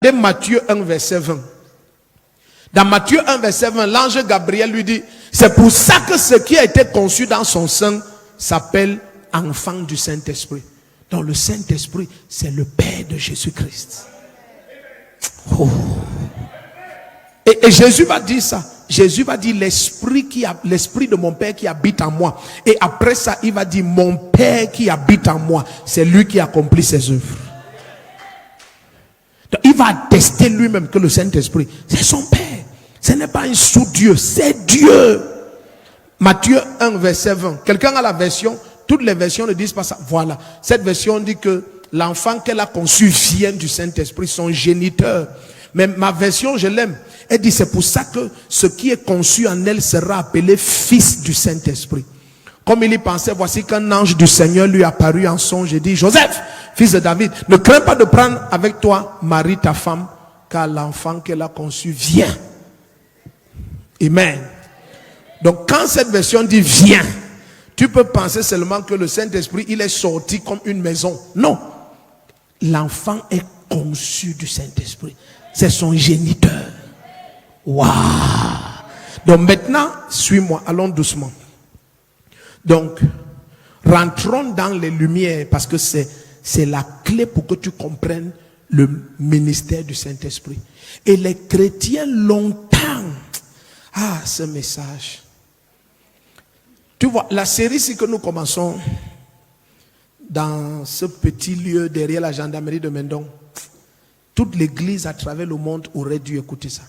De Matthieu 1, verset 20. Dans Matthieu 1, verset 20, l'ange Gabriel lui dit, c'est pour ça que ce qui a été conçu dans son sein s'appelle enfant du Saint-Esprit. Donc le Saint-Esprit, c'est le Père de Jésus-Christ. Oh. Et Jésus va dire ça. Jésus va dire l'esprit de mon Père qui habite en moi. Et après ça, il va dire mon Père qui habite en moi. C'est lui qui accomplit ses œuvres. Donc, il va attester lui-même que le Saint-Esprit, c'est son Père. Ce n'est pas un sous-Dieu, c'est Dieu. Matthieu 1, verset 20. Quelqu'un a la version, toutes les versions ne disent pas ça. Voilà. Cette version dit que l'enfant qu'elle a conçu vient du Saint-Esprit, son géniteur. Mais ma version, je l'aime. Elle dit, c'est pour ça que ce qui est conçu en elle sera appelé fils du Saint-Esprit. Comme il y pensait, voici qu'un ange du Seigneur lui apparut en songe et dit, Joseph, fils de David, ne crains pas de prendre avec toi Marie, ta femme, car l'enfant qu'elle a conçu vient. Amen. Donc quand cette version dit vient, tu peux penser seulement que le Saint-Esprit, il est sorti comme une maison. Non. L'enfant est conçu du Saint-Esprit. C'est son géniteur. Waouh. Donc maintenant, suis-moi, allons doucement. Donc, rentrons dans les lumières parce que c'est la clé pour que tu comprennes le ministère du Saint-Esprit. Et les chrétiens longtemps, ce message. Tu vois, la série ici que nous commençons dans ce petit lieu derrière la gendarmerie de Mendon, toute l'église à travers le monde aurait dû écouter ça.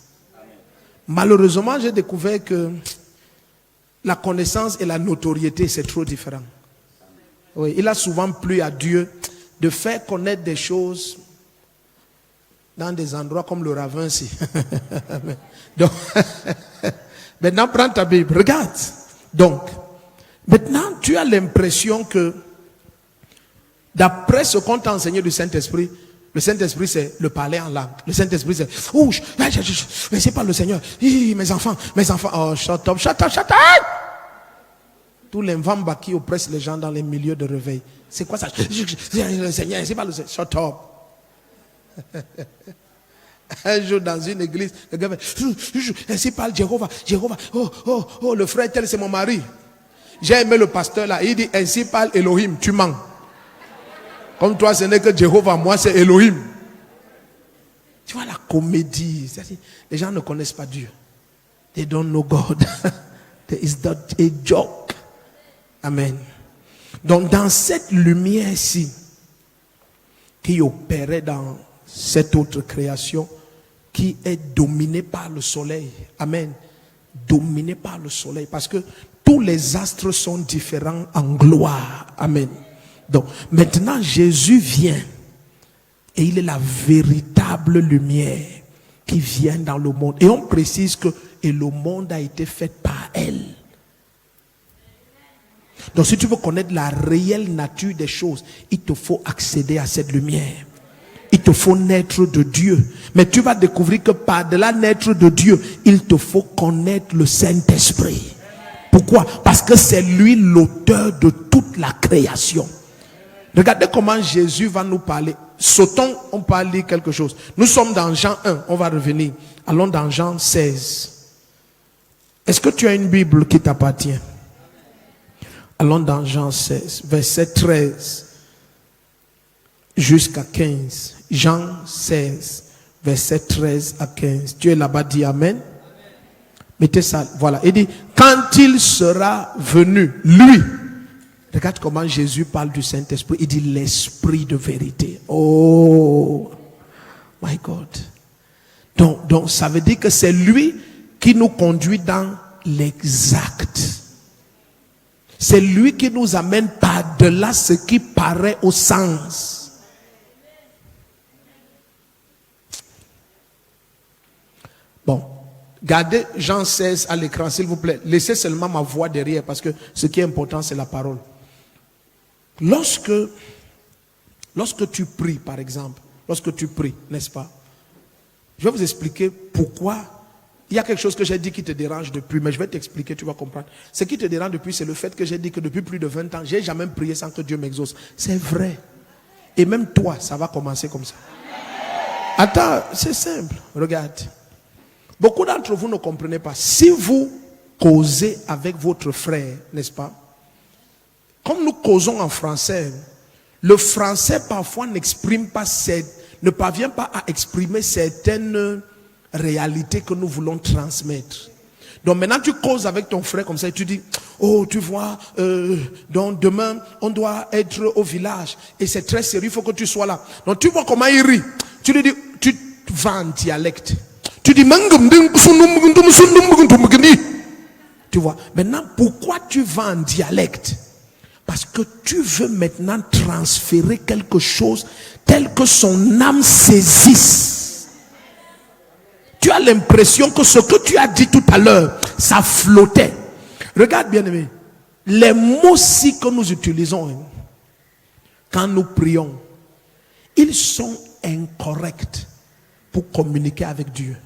Malheureusement, j'ai découvert que la connaissance et la notoriété, c'est trop différent. Oui, il a souvent plu à Dieu de faire connaître des choses dans des endroits comme le ravin ici. Donc, maintenant, prends ta Bible, regarde. Donc, maintenant, tu as l'impression que, d'après ce qu'on t'a enseigné du Saint-Esprit, le Saint-Esprit, c'est le parler en langue. Le Saint-Esprit, c'est, mais c'est pas le Seigneur. Mes enfants, oh, shut up. Tous les vambas qui oppressent les gens dans les milieux de réveil. C'est quoi ça? Le Seigneur, c'est pas le Seigneur. Shut up. Un jour dans une église, le gars fait, ainsi parle Jéhovah. Oh, le frère tel, c'est mon mari. J'ai aimé le pasteur là. Il dit, ainsi parle Elohim, tu mens. Comme toi, ce n'est que Jéhovah, moi c'est Elohim. Tu vois la comédie. Les gens ne connaissent pas Dieu. They don't know God. There is not a joke. Amen. Donc dans cette lumière-ci, qui opérait dans cette autre création, qui est dominée par le soleil. Amen. Dominée par le soleil. Parce que tous les astres sont différents en gloire. Amen. Donc, maintenant, Jésus vient et il est la véritable lumière qui vient dans le monde. Et on précise que et le monde a été fait par elle. Donc, si tu veux connaître la réelle nature des choses, il te faut accéder à cette lumière. Il te faut naître de Dieu. Mais tu vas découvrir que par-delà naître de Dieu, il te faut connaître le Saint-Esprit. Pourquoi? Parce que c'est lui l'auteur de toute la création. Regardez comment Jésus va nous parler. Sautons, on va lire quelque chose. Nous sommes dans Jean 1, on va revenir. Allons dans Jean 16. Est-ce que tu as une Bible qui t'appartient? Allons dans Jean 16, verset 13 jusqu'à 15. Jean 16, verset 13 à 15. Tu es là-bas, dis Amen. Mettez ça, voilà. Il dit, quand il sera venu, lui. Regarde comment Jésus parle du Saint-Esprit. Il dit l'esprit de vérité. Oh, my God. Donc, ça veut dire que c'est lui qui nous conduit dans l'exact. C'est lui qui nous amène par-delà ce qui paraît au sens. Bon, gardez Jean 16 à l'écran, s'il vous plaît. Laissez seulement ma voix derrière parce que ce qui est important, c'est la parole. Lorsque tu pries, par exemple, lorsque tu pries, n'est-ce pas? Je vais vous expliquer pourquoi. Il y a quelque chose que j'ai dit qui te dérange depuis, mais je vais t'expliquer, tu vas comprendre. Ce qui te dérange depuis, c'est le fait que j'ai dit que depuis plus de 20 ans, j'ai jamais prié sans que Dieu m'exauce. C'est vrai. Et même toi, ça va commencer comme ça. Attends, c'est simple. Regarde. Beaucoup d'entre vous ne comprenez pas. Si vous causez avec votre frère, n'est-ce pas? Comme nous causons en français, le français parfois ne parvient pas à exprimer certaines réalités que nous voulons transmettre. Donc maintenant tu causes avec ton frère comme ça et tu dis, oh tu vois, donc demain on doit être au village et c'est très sérieux, il faut que tu sois là. Donc tu vois comment il rit. Tu lui dis, tu vas en dialecte. Tu dis, tu vois, maintenant pourquoi tu vas en dialecte? Parce que tu veux maintenant transférer quelque chose tel que son âme saisisse. Tu as l'impression que ce que tu as dit tout à l'heure, ça flottait. Regarde bien aimé, les mots-ci que nous utilisons quand nous prions, ils sont incorrects pour communiquer avec Dieu.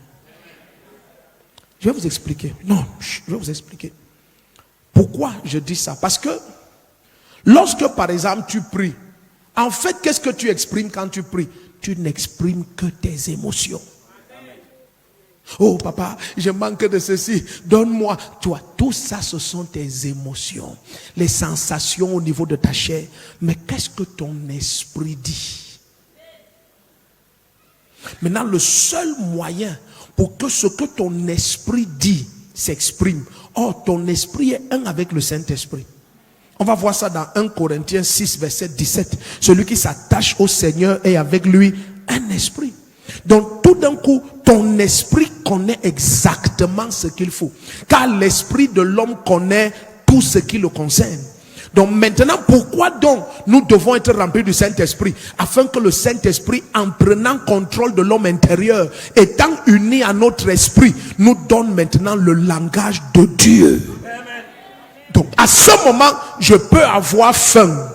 Je vais vous expliquer. Non, je vais vous expliquer. Pourquoi je dis ça? Parce que lorsque par exemple tu pries, en fait qu'est-ce que tu exprimes quand tu pries? Tu n'exprimes que tes émotions. Oh papa, je manque de ceci, donne-moi. Toi, tout ça ce sont tes émotions, les sensations au niveau de ta chair. Mais qu'est-ce que ton esprit dit? Maintenant, le seul moyen pour que ce que ton esprit dit s'exprime, or ton esprit est un avec le Saint-Esprit. On va voir ça dans 1 Corinthiens 6 verset 17. Celui qui s'attache au Seigneur est avec lui un esprit. Donc tout d'un coup, ton esprit connaît exactement ce qu'il faut. Car l'esprit de l'homme connaît tout ce qui le concerne. Donc maintenant, pourquoi donc nous devons être remplis du Saint-Esprit? Afin que le Saint-Esprit, en prenant contrôle de l'homme intérieur, étant uni à notre esprit, nous donne maintenant le langage de Dieu. Donc à ce moment, je peux avoir faim.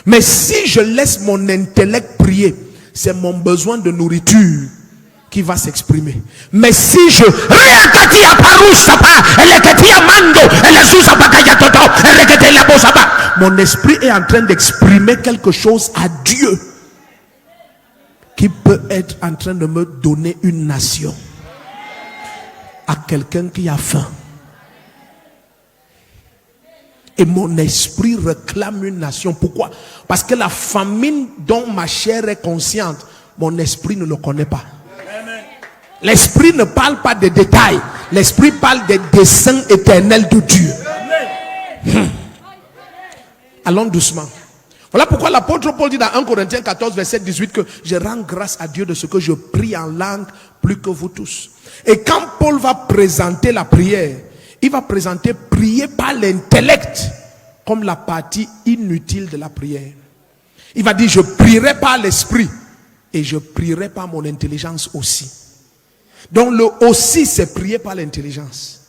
Mais si je laisse mon intellect prier, c'est mon besoin de nourriture qui va s'exprimer. Mais si je mon esprit est en train d'exprimer quelque chose à Dieu qui peut être en train de me donner une nation à quelqu'un qui a faim. Et mon esprit réclame une nation. Pourquoi? Parce que la famine dont ma chair est consciente, mon esprit ne le connaît pas. L'esprit ne parle pas des détails. L'esprit parle des desseins éternels de Dieu. Allons doucement. Voilà pourquoi l'apôtre Paul dit dans 1 Corinthiens 14 verset 18 que je rends grâce à Dieu de ce que je prie en langue plus que vous tous. Et quand Paul va présenter la prière, il va présenter prier par l'intellect comme la partie inutile de la prière. Il va dire je prierai par l'esprit et je prierai par mon intelligence aussi. Donc le aussi c'est prier par l'intelligence.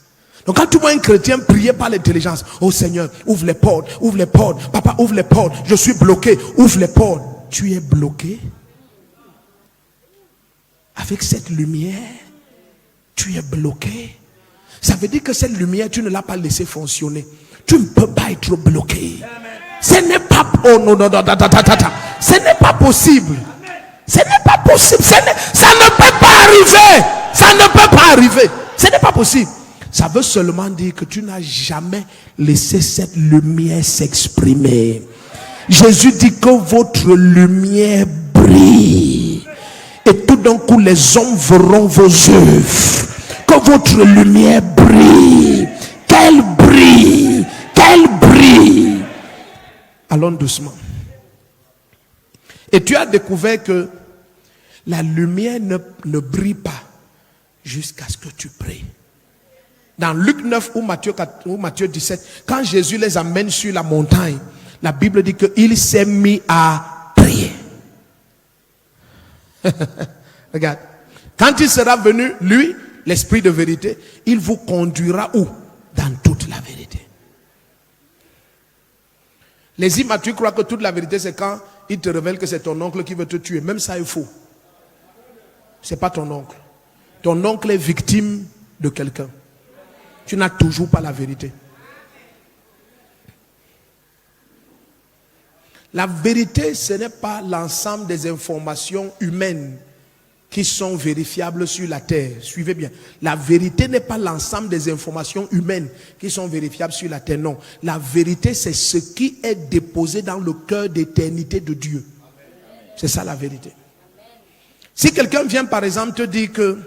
Donc quand tu vois un chrétien prier par l'intelligence, oh Seigneur, ouvre les portes, papa ouvre les portes, je suis bloqué, ouvre les portes. Tu es bloqué avec cette lumière, tu es bloqué. Ça veut dire que cette lumière, tu ne l'as pas laissé fonctionner. Tu ne peux pas être bloqué. Ce n'est pas, oh non, non, non, ce n'est pas possible. Ce n'est pas possible. Ça ne peut pas arriver. Ça ne peut pas arriver. Ce n'est pas possible. Ça veut seulement dire que tu n'as jamais laissé cette lumière s'exprimer. Jésus dit que votre lumière brille. Et tout d'un coup, les hommes verront vos œuvres. Que votre lumière brille. Qu'elle brille. Qu'elle brille. Allons doucement. Et tu as découvert que la lumière ne brille pas jusqu'à ce que tu pries. Dans Luc 9 ou Matthieu 17, quand Jésus les amène sur la montagne, la Bible dit qu'il s'est mis à prier. Regarde. Quand il sera venu, lui, l'esprit de vérité, il vous conduira où? Dans toute la vérité. Les immatures croient que toute la vérité, c'est quand il te révèle que c'est ton oncle qui veut te tuer. Même ça est faux. C'est pas ton oncle. Ton oncle est victime de quelqu'un. Tu n'as toujours pas la vérité. La vérité, ce n'est pas l'ensemble des informations humaines qui sont vérifiables sur la terre. Suivez bien. La vérité n'est pas l'ensemble des informations humaines qui sont vérifiables sur la terre. Non. La vérité, c'est ce qui est déposé dans le cœur d'éternité de Dieu. C'est ça la vérité. Si quelqu'un vient par exemple te dire que,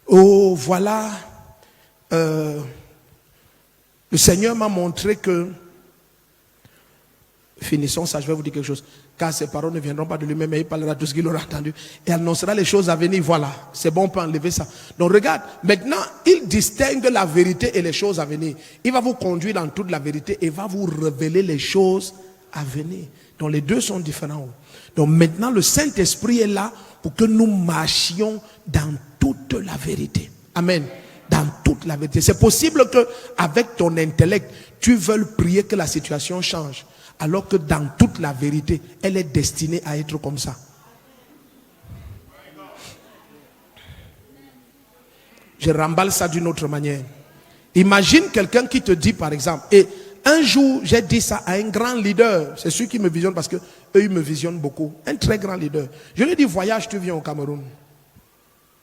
oh voilà, le Seigneur m'a montré que, finissons ça, je vais vous dire quelque chose. Car ces paroles ne viendront pas de lui-même, mais il parlera de tout ce qu'il aura entendu et annoncera les choses à venir. Voilà, c'est bon, on peut enlever ça. Donc regarde, maintenant, il distingue la vérité et les choses à venir. Il va vous conduire dans toute la vérité et va vous révéler les choses à venir. Donc les deux sont différents. Donc maintenant, le Saint-Esprit est là pour que nous marchions dans toute la vérité. Amen. Dans toute la vérité. C'est possible que avec ton intellect, tu veuilles prier que la situation change. Alors que dans toute la vérité, elle est destinée à être comme ça. Je remballe ça d'une autre manière. Imagine quelqu'un qui te dit par exemple, et un jour j'ai dit ça à un grand leader, c'est celui qui me visionne parce que eux ils me visionnent beaucoup, un très grand leader. Je lui ai dit voyage, tu viens au Cameroun.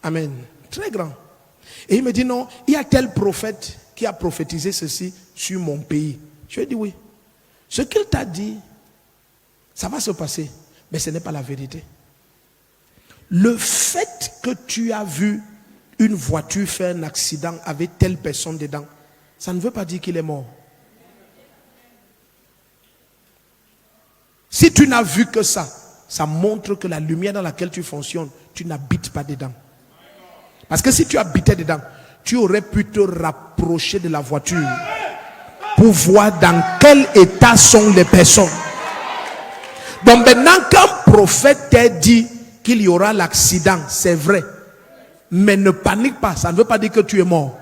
Amen. Très grand. Et il me dit non, il y a tel prophète qui a prophétisé ceci sur mon pays. Je lui ai dit oui. Ce qu'il t'a dit, ça va se passer, mais ce n'est pas la vérité. Le fait que tu as vu une voiture faire un accident avec telle personne dedans, ça ne veut pas dire qu'il est mort. Si tu n'as vu que ça, ça montre que la lumière dans laquelle tu fonctionnes, tu n'habites pas dedans. Parce que si tu habitais dedans, tu aurais pu te rapprocher de la voiture pour voir dans quel état sont les personnes. Donc maintenant, qu'un prophète t'a dit qu'il y aura l'accident, c'est vrai. Mais ne panique pas, ça ne veut pas dire que tu es mort.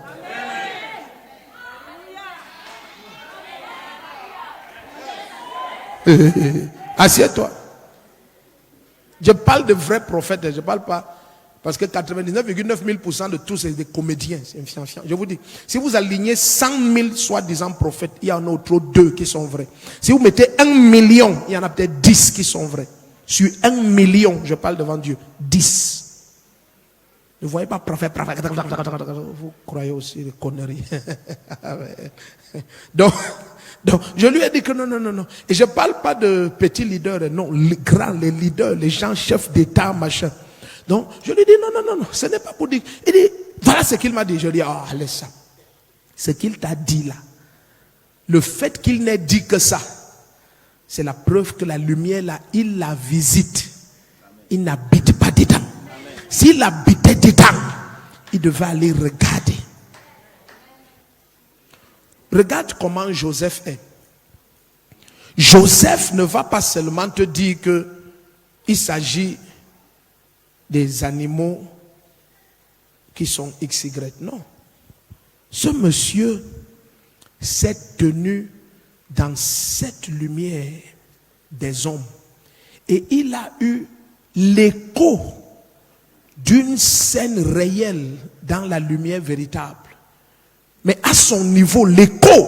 Assieds-toi. Je parle de vrais prophètes, je ne parle pas. Parce que 99,9% de tous, c'est des comédiens. Je vous dis, si vous alignez 100 000 soi-disant prophètes, il y en a autour 2 qui sont vrais. Si vous mettez 1 million, il y en a peut-être 10 qui sont vrais. Sur 1 million, je parle devant Dieu, 10. Ne voyez pas prophète, vous croyez aussi des conneries. Donc, je lui ai dit que non. Et je ne parle pas de petits leaders, non, les grands, les leaders, les gens chefs d'État, machin. Donc, je lui dis non, ce n'est pas pour dire. Il dit, voilà ce qu'il m'a dit. Je lui dis, laisse ça. Ce qu'il t'a dit là, le fait qu'il n'ait dit que ça, c'est la preuve que la lumière là, il la visite. Il n'habite pas dedans. S'il habitait dedans, il devait aller regarder. Regarde comment Joseph est. Joseph ne va pas seulement te dire que il s'agit des animaux qui sont XY. Non. Ce monsieur s'est tenu dans cette lumière des hommes. Et il a eu l'écho d'une scène réelle dans la lumière véritable. Mais à son niveau, l'écho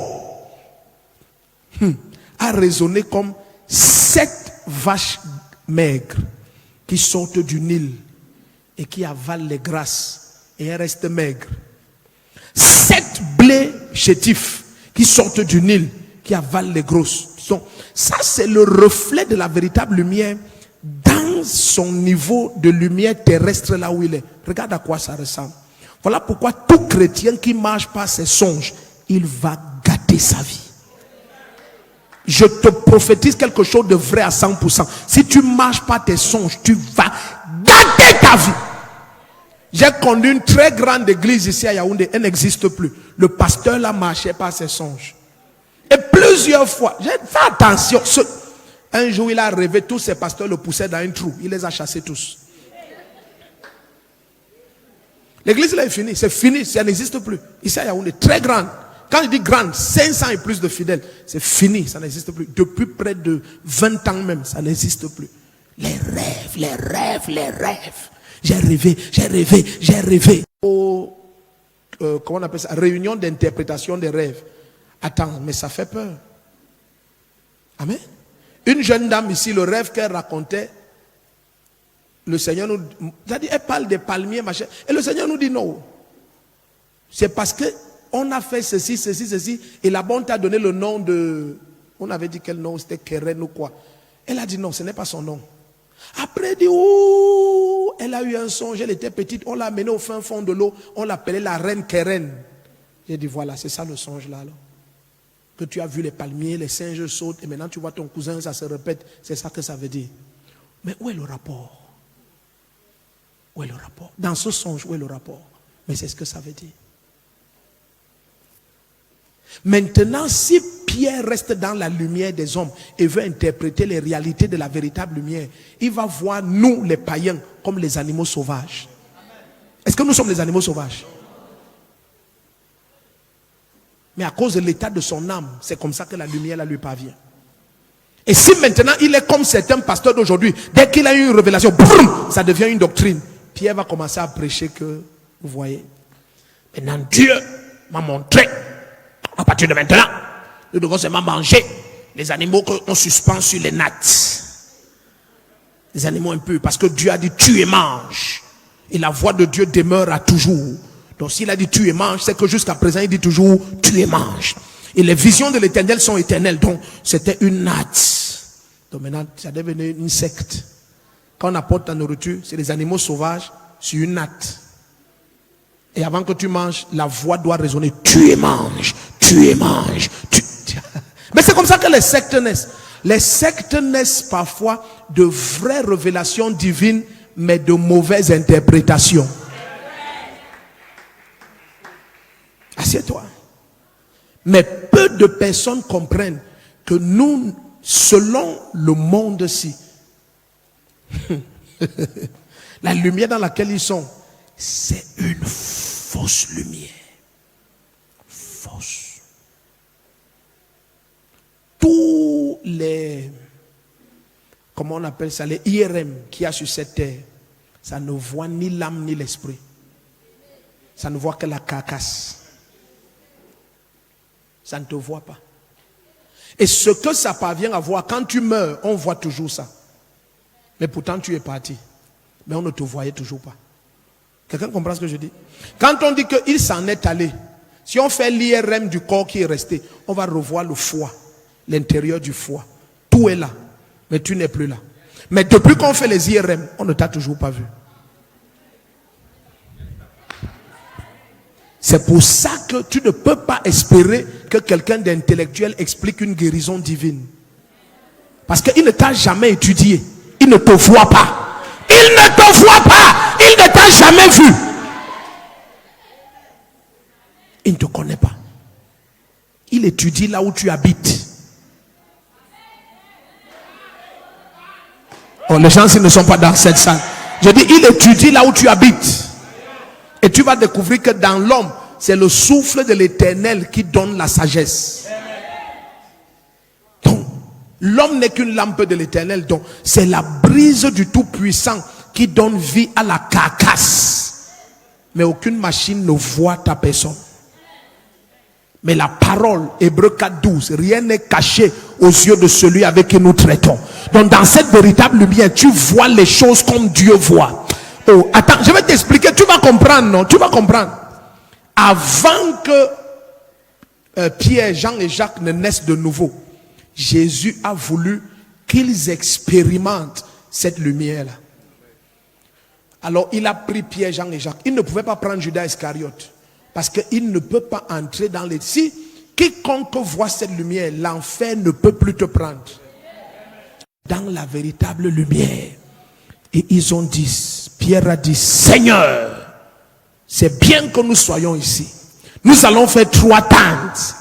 a résonné comme 7 vaches maigres qui sortent du Nil et qui avalent les grasses et elles restent maigres. 7 blés chétifs qui sortent du Nil, qui avalent les grosses. Donc, ça, c'est le reflet de la véritable lumière dans son niveau de lumière terrestre là où il est. Regarde à quoi ça ressemble. Voilà pourquoi tout chrétien qui marche par ses songes, il va gâter sa vie. Je te prophétise quelque chose de vrai à 100%. Si tu marches par tes songes, tu vas gâter ta vie. J'ai connu une très grande église ici à Yaoundé, elle n'existe plus. Le pasteur là marchait par ses songes. Et plusieurs fois, j'ai fait attention. Un jour, il a rêvé, tous ses pasteurs le poussaient dans un trou. Il les a chassés tous. L'église là est finie, c'est fini, ça n'existe plus. Ici à Yaoundé, très grande. Quand je dis grande, 500 et plus de fidèles, c'est fini, ça n'existe plus. Depuis près de 20 ans même, ça n'existe plus. Les rêves. J'ai rêvé. Comment on appelle ça? Réunion d'interprétation des rêves. Attends, mais ça fait peur. Amen. Une jeune dame ici, le rêve qu'elle racontait, le Seigneur nous... C'est-à-dire, elle parle des palmiers, machin. Et le Seigneur nous dit non. C'est parce que on a fait ceci. Et là-bas, on t'a donné le nom de... On avait dit quel nom, c'était Keren ou quoi. Elle a dit non, ce n'est pas son nom. Après, elle dit, oh, elle a eu un songe, elle était petite, on l'a amenée au fin fond de l'eau, on l'appelait la reine Keren. J'ai dit, voilà, c'est ça le songe là. Alors. Que tu as vu les palmiers, les singes sautent, et maintenant tu vois ton cousin, ça se répète. C'est ça que ça veut dire. Mais où est le rapport? Où est le rapport? Dans ce songe, où est le rapport? Mais c'est ce que ça veut dire. Maintenant, si Pierre reste dans la lumière des hommes et veut interpréter les réalités de la véritable lumière, il va voir nous, les païens, comme les animaux sauvages. Est-ce que nous sommes les animaux sauvages? Mais à cause de l'état de son âme, c'est comme ça que la lumière lui parvient. Et si maintenant il est comme certains pasteurs d'aujourd'hui, dès qu'il a eu une révélation, boum, ça devient une doctrine. Pierre va commencer à prêcher que, vous voyez, maintenant Dieu m'a montré, à partir de maintenant, nous devons seulement manger les animaux qu'on suspend sur les nattes. Les animaux impurs, parce que Dieu a dit tu et mange. Et la voix de Dieu demeure à toujours. Donc s'il a dit tu et mange, c'est que jusqu'à présent il dit toujours tu et mange. Et les visions de l'Éternel sont éternelles. Donc c'était une natte. Donc maintenant ça devient une secte. Quand on apporte ta nourriture, c'est les animaux sauvages sur une natte. Et avant que tu manges, la voix doit résonner tu et mange, tu et mange. Mais c'est comme ça que les sectes naissent. Les sectes naissent parfois de vraies révélations divines, mais de mauvaises interprétations. Assieds-toi. Mais peu de personnes comprennent que nous, selon le monde-ci, la lumière dans laquelle ils sont, c'est une fausse lumière. Fausse. Tous les, comment on appelle ça, les IRM qu'il y a sur cette terre, ça ne voit ni l'âme ni l'esprit. Ça ne voit que la carcasse. Ça ne te voit pas. Et ce que ça parvient à voir, quand tu meurs, on voit toujours ça. Mais pourtant tu es parti. Mais on ne te voyait toujours pas. Quelqu'un comprend ce que je dis? Quand on dit qu'il s'en est allé, si on fait l'IRM du corps qui est resté, on va revoir le foie, l'intérieur du foie. Tout est là, mais tu n'es plus là. Mais depuis qu'on fait les IRM, on ne t'a toujours pas vu. C'est pour ça que tu ne peux pas espérer que quelqu'un d'intellectuel explique une guérison divine. Parce qu'il ne t'a jamais étudié. Il ne te voit pas. Il ne te voit pas. Il ne t'a jamais vu. Il ne te connaît pas. Il étudie là où tu habites. Oh, les gens, s'ils ne sont pas dans cette salle. Je dis, il étudie là où tu habites. Et tu vas découvrir que dans l'homme, c'est le souffle de l'Éternel qui donne la sagesse. Donc, l'homme n'est qu'une lampe de l'Éternel. Donc, c'est la brise du Tout-Puissant qui donne vie à la carcasse. Mais aucune machine ne voit ta personne. Mais la parole, Hébreux 4:12, rien n'est caché aux yeux de celui avec qui nous traitons. Donc, dans cette véritable lumière, tu vois les choses comme Dieu voit. Oh, attends, je vais t'expliquer, tu vas comprendre, non? Tu vas comprendre. Avant que Pierre, Jean et Jacques ne naissent de nouveau, Jésus a voulu qu'ils expérimentent cette lumière-là. Alors, il a pris Pierre, Jean et Jacques. Il ne pouvait pas prendre Judas Iscariote. Parce qu'il ne peut pas entrer dans les... Si quiconque voit cette lumière, l'enfer ne peut plus te prendre. Dans la véritable lumière. Et ils ont dit, Pierre a dit, Seigneur, c'est bien que nous soyons ici. Nous allons faire 3 tentes.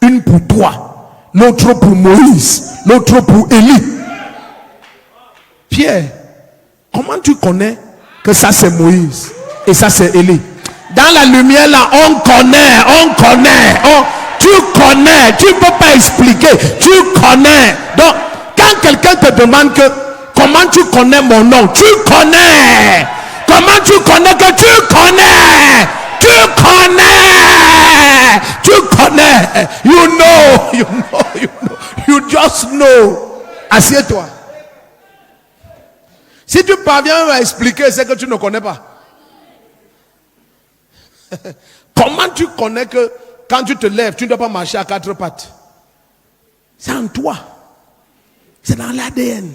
Une pour toi, l'autre pour Moïse, l'autre pour Élie. Pierre, comment tu connais que ça c'est Moïse et ça c'est Élie? Dans la lumière là, on connaît. Tu connais, tu ne peux pas expliquer, tu connais. Donc, quand quelqu'un te demande que comment tu connais mon nom? Tu connais. Comment tu connais que tu connais? Tu connais. You know. You just know. Assieds-toi. Si tu parviens à expliquer, c'est que tu ne connais pas. Comment tu connais que quand tu te lèves, tu ne dois pas marcher à 4 pattes? C'est en toi. C'est dans l'ADN.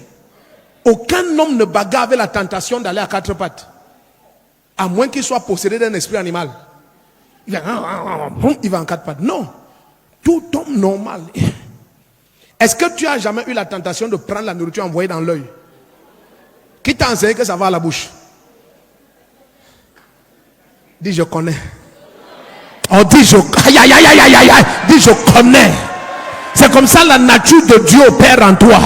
Aucun homme ne bagarre avec la tentation d'aller à 4 pattes. À moins qu'il soit possédé d'un esprit animal. Il va en 4 pattes. Non. Tout homme normal. Est-ce que tu as jamais eu la tentation de prendre la nourriture envoyée dans l'œil? Qui t'a enseigné que ça va à la bouche? Dis je connais. Oh, dis je, dis je connais. C'est comme ça la nature de Dieu opère en toi.